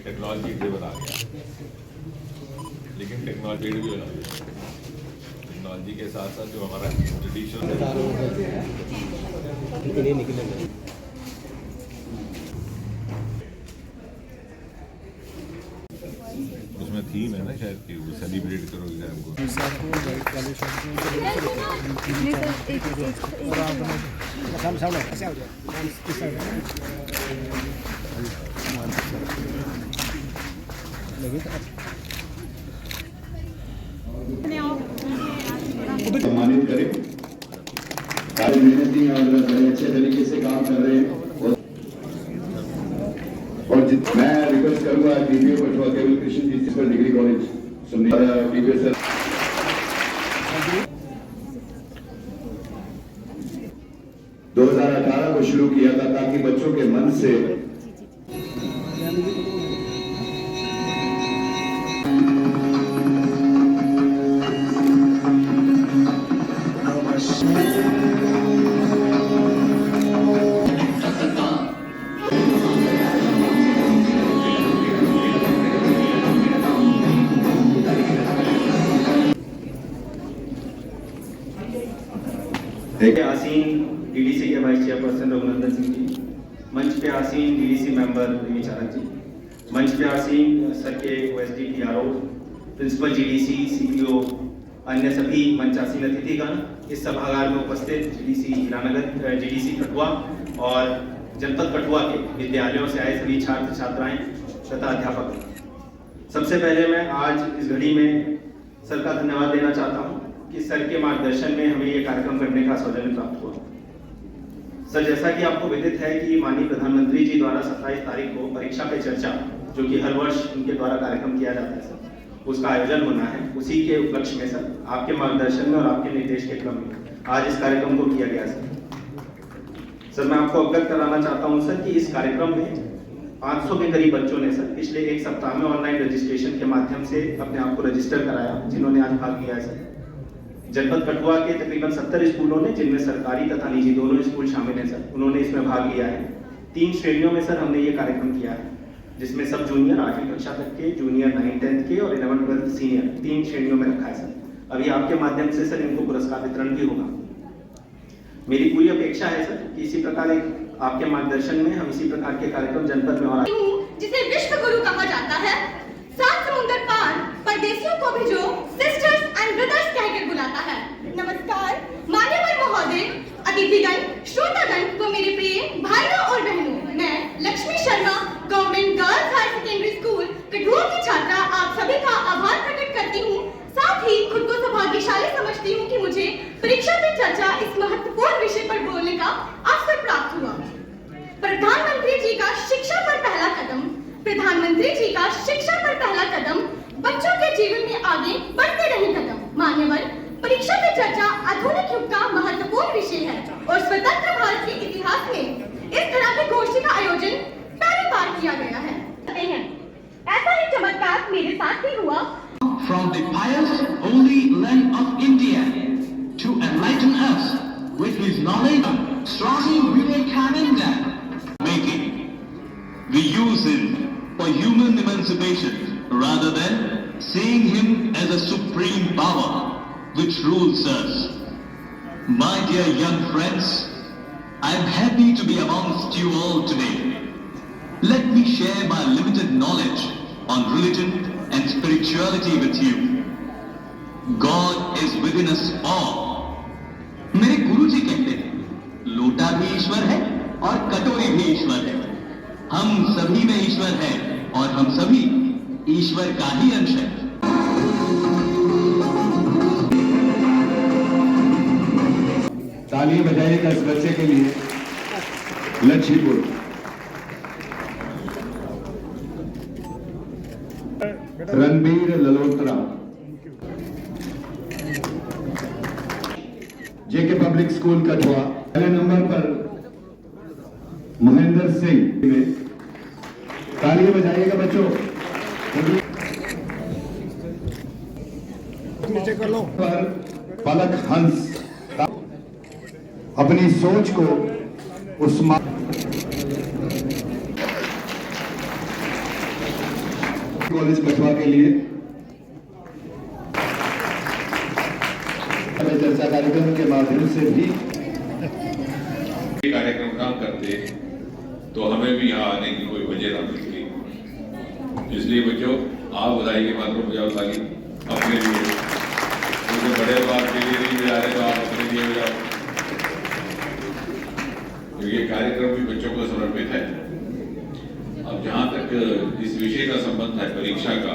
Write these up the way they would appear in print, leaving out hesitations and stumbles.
Technology driven आ गया, लेकिन technology भी होना चाहिए। टेक्नोलॉजी के साथ साथ जो हमारा ट्रेडिशनल उसमें थीम है ना शायद कि वो सेलिब्रेट करो एग्जाम को। सम्मानित करें, काफी मेहनती और बड़े अच्छे तरीके से काम कर रहे हैं। और मैं रिक्वेस्ट करूंगा डीपीओ कठुआ केवल कृष्ण प्रिंसिपल डिग्री कॉलेज सुनने डीपीओ सर 2018 को शुरू किया था ताकि बच्चों के मन से आसीन डीडीसी के वाइस चेयरपर्सन रघुनंदन सिंह जी, मंच पे आसीन डीडीसी मेंबर देवी चारक जी, मंच पे आसीन सर के OSD PRO, principal GDC, CPO, अन्य सभी मंच आसीन अतिथिगण, इस सभागार में उपस्थित जीडीसी हीरानगर, जीडीसी कठुआ और जनपद कठुआ के विद्यालयों से आए सभी छात्र छात्राएं तथा अध्यापक। सबसे पहले मैं आज इस घड़ी में सर का धन्यवाद देना चाहता हूं कि सर के मार्गदर्शन में हमें ये कार्यक्रम करने का सौजन्य प्राप्त हुआ। सर, जैसा कि आपको विदित है कि माननीय प्रधानमंत्री जी द्वारा 27 तारीख को परीक्षा पे चर्चा, जो कि हर वर्ष उनके द्वारा कार्यक्रम किया जाता है सर, उसका आयोजन होना है। उसी के उपलक्ष्य में सर आपके मार्गदर्शन में और आपके निर्देश के क्रम में आज इस कार्यक्रम को किया गया सर। मैं आपको अवगत कराना चाहता हूँ सर कि इस कार्यक्रम में 500 के करीब बच्चों ने सर पिछले एक सप्ताह में ऑनलाइन रजिस्ट्रेशन के माध्यम से अपने आप को रजिस्टर कराया, जिन्होंने आज भाग लिया है सर। जनपद कठुआ के तकरीबन 70 स्कूलों ने, जिनमें सरकारी तथा निजी दोनों स्कूल शामिल हैं सर, उन्होंने इसमें भाग लिया है। 3 श्रेणियों में सर हमने ये कार्यक्रम किया है, जिसमें सब जूनियर 8वीं कक्षा तक के, जूनियर 9th-10th के और 11th-12th सीनियर 3 श्रेणियों में रखा है सर। अभी आपके माध्यम से सर इनको पुरस्कार वितरण भी होगा। मेरी पूरी अपेक्षा है सर कि इसी प्रकार एक आपके मार्गदर्शन में हम इसी प्रकार के कार्यक्रम जनपद में और जिसे विश्व गुरु कहा जाता है, 7 समुंदर पार परदेशियों को भी जो सिस्टर्स एंड ब्रदर्स कहकर बुलाता है। नमस्कार मान्यवर महोदय, अतिथिगण, श्रोतागण व मेरे प्रिय भाइयों और बहनों, मैं Lakshmi Sharma, government girls higher secondary school Kathua की छात्रा, आप सभी का आभार प्रकट करती हूँ। साथ ही खुद को सौभाग्यशाली समझती हूँ कि मुझे परीक्षा पे चर्चा इस महत्वपूर्ण विषय पर बोलने का अवसर प्राप्त हुआ। प्रधानमंत्री जी का शिक्षा पर पहला कदम, प्रधानमंत्री जी का शिक्षा पर पहला कदम, बच्चों के जीवन में आगे बढ़ते रहे कदम। मान्यवर, परीक्षा पे चर्चा आधुनिक युग का महत्वपूर्ण विषय है और स्वतंत्र भारत के इतिहास में इस तरह की गोष्ठी का आयोजन पहली बार किया गया है। ऐसा ही चमत्कार मेरे साथ भी हुआ। From the pious holy land of India to enlighten us with his knowledge, Swami Vivekananda making. We use him for human emancipation rather than seeing him as a supreme power which rules us. My dear young friends, I am happy to be amongst you all today. Let me share my limited knowledge on religion and spirituality with you. God is within us all. मेरे गुरुजी कहते हैं, लोटा भी ईश्वर है और कटोरी भी ईश्वर है। हम सभी में ईश्वर है और हम सभी ईश्वर का ही अंश है। ताली बजाइएगा इस बच्चे के लिए। लक्ष्मीपुर रणबीर ललोत्रा, जेके पब्लिक स्कूल कठुआ। पहले नंबर पर महेंद्र सिंह में ताली बजाइएगा बच्चों। पर पलक हंस अपनी सोच को उस कॉलेज कठुआ के लिए हमें चर्चा कार्यक्रम के माध्यम से भी कार्यक्रम ना करते तो हमें भी यहाँ आने की कोई वजह ना मिलती। इसलिए बच्चों, आप बधाई के मात्र बजाओ ताली अपने लिए, क्योंकि बड़े बात के लिए नहीं बजा रहे तो आप अपने लिए बजाओ। तो ये कार्यक्रम भी बच्चों को समर्पित है। अब जहाँ तक इस विषय का संबंध है परीक्षा का,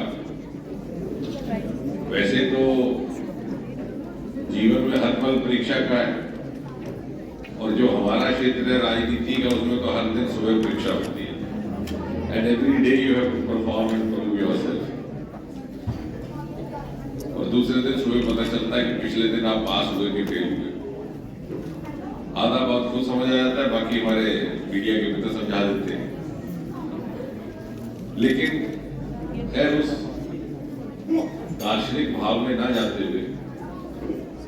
वैसे तो जीवन में हर पल परीक्षा का है, और जो हमारा क्षेत्र है राजनीति का, उसमें तो हर दिन सुबह परीक्षा होती है। And every day you have to perform and prove yourself. और दूसरे दिन सुबह पता चलता है कि पिछले दिन आप पास हुए कि फेल हुए। आधा बात खुद समझ आ जाता है, बाकी हमारे मीडिया के मित्र समझा देते हैं। लेकिन खैर उस दार्शनिक भाव में ना जाते हुए,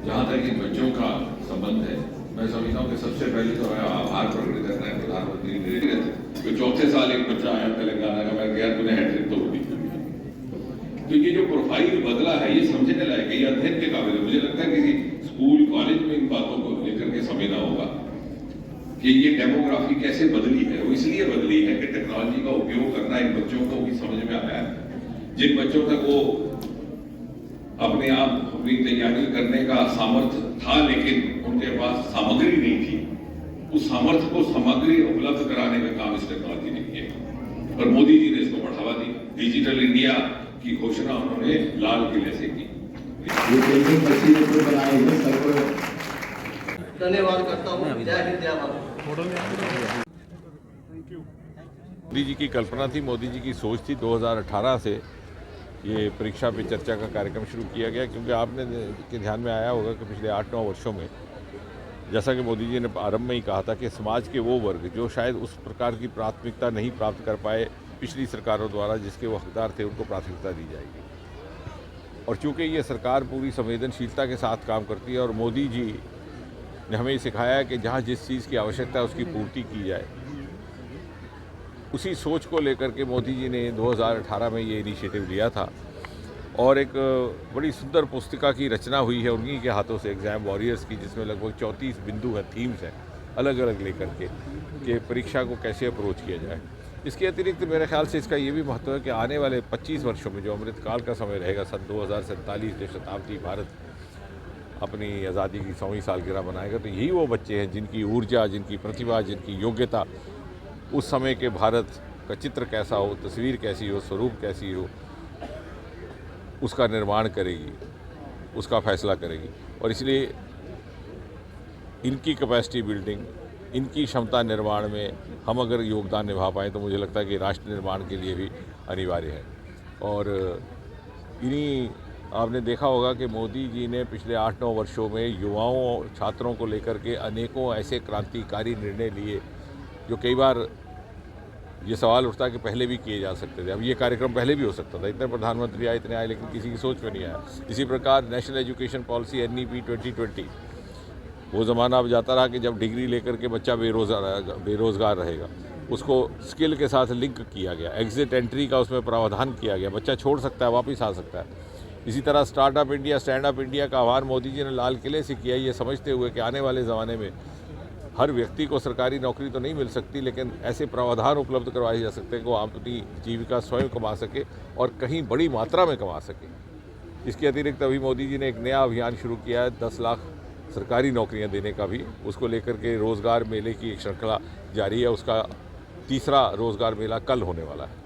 जहां तक इन बच्चों का संबंध है, मैं समझता हूँ कि सबसे पहले तो हमें आभार प्रकट करना है प्रधानमंत्री नरेंद्र मोदी। तो चौथे साल एक बच्चा आया तेलंगाना का, मैं गया तूने हैट्रिक तोड़ दी। तो ये जो प्रोफाइल बदला है, ये समझने लायक है, ये अध्ययन के काबिल है। मुझे लगता है कि स्कूल कॉलेज में इन बातों को लेकर के समझना होगा कि ये डेमोग्राफी कैसे बदली है। वो इसलिए बदली है कि टेक्नोलॉजी का उपयोग करना इन बच्चों को भी समझ में आया है। जिन बच्चों तक वो अपने आप अपनी तैयारी करने का सामर्थ्य था, लेकिन उनके पास सामग्री नहीं थी, उस सामर्थ्य को सामग्री उपलब्ध कराने का काम इस टेक्नोलॉजी ने किया। और मोदी जी ने इसको बढ़ावा दी। डिजिटल इंडिया की घोषणा उन्होंने लाल किले से की। ये पेंटिंग बच्ची ने खुद बनाई है। सबको धन्यवाद करता हूँ। जय हिंद, जय भारत। मोदी जी की कल्पना थी, मोदी जी की सोच थी। 2018 से ये परीक्षा पे चर्चा का कार्यक्रम शुरू किया गया, क्योंकि आपने के ध्यान में आया होगा कि पिछले 8-9 वर्षों में, जैसा कि मोदी जी ने आरंभ में ही कहा था, कि समाज के वो वर्ग जो शायद उस प्रकार की प्राथमिकता नहीं प्राप्त कर पाए पिछली सरकारों द्वारा, जिसके वो हकदार थे, उनको प्राथमिकता दी जाएगी। और चूँकि ये सरकार पूरी संवेदनशीलता के साथ काम करती है, और मोदी जी ने हमें सिखाया कि जहाँ जिस चीज़ की आवश्यकता है उसकी पूर्ति की जाए, उसी सोच को लेकर के मोदी जी ने 2018 में ये इनिशिएटिव लिया था। और एक बड़ी सुंदर पुस्तिका की रचना हुई है उन्हीं के हाथों से, एग्ज़ाम वॉरियर्स की, जिसमें लगभग 34 बिंदु हैं, थीम्स हैं अलग अलग लेकर के, कि परीक्षा को कैसे अप्रोच किया जाए। इसके अतिरिक्त मेरे ख्याल से इसका ये भी महत्व है कि आने वाले 25 वर्षों में जो अमृतकाल का समय रहेगा, सन 2047 जो शताब्दी भारत अपनी आज़ादी की 100वीं सालगिरह मनाएगा, तो यही वो बच्चे हैं जिनकी ऊर्जा, जिनकी प्रतिभा, जिनकी योग्यता उस समय के भारत का चित्र कैसा हो, तस्वीर कैसी हो, स्वरूप कैसी हो, उसका निर्माण करेगी, उसका फैसला करेगी। और इसलिए इनकी कैपेसिटी बिल्डिंग, इनकी क्षमता निर्माण में हम अगर योगदान निभा पाएँ तो मुझे लगता है कि राष्ट्र निर्माण के लिए भी अनिवार्य है। और इन्हीं आपने देखा होगा कि मोदी जी ने पिछले 8-9 वर्षों में युवाओं, छात्रों को लेकर के अनेकों ऐसे क्रांतिकारी निर्णय लिए जो कई बार ये सवाल उठता है कि पहले भी किए जा सकते थे। अब ये कार्यक्रम पहले भी हो सकता था, इतने प्रधानमंत्री आए, इतने आए, लेकिन किसी की सोच में नहीं आया। इसी प्रकार नेशनल एजुकेशन पॉलिसी NEP 2020, वो ज़माना अब जाता रहा कि जब डिग्री लेकर के बच्चा बेरोज़गार रहेगा, उसको स्किल के साथ लिंक किया गया, एग्जिट एंट्री का उसमें प्रावधान किया गया, बच्चा छोड़ सकता है, वापस आ सकता है। इसी तरह startup India, stand up India का आह्वान मोदी जी ने लाल किले से किया, ये समझते हुए कि आने वाले ज़माने में हर व्यक्ति को सरकारी नौकरी तो नहीं मिल सकती, लेकिन ऐसे प्रावधान उपलब्ध करवाए जा सकते हैं कि वो अपनी जीविका स्वयं कमा सके और कहीं बड़ी मात्रा में कमा सके। इसके अतिरिक्त अभी मोदी जी ने एक नया अभियान शुरू किया है, 10 लाख सरकारी नौकरियां देने का भी। उसको लेकर के रोज़गार मेले की एक श्रृंखला जारी है, उसका तीसरा रोज़गार मेला कल होने वाला है।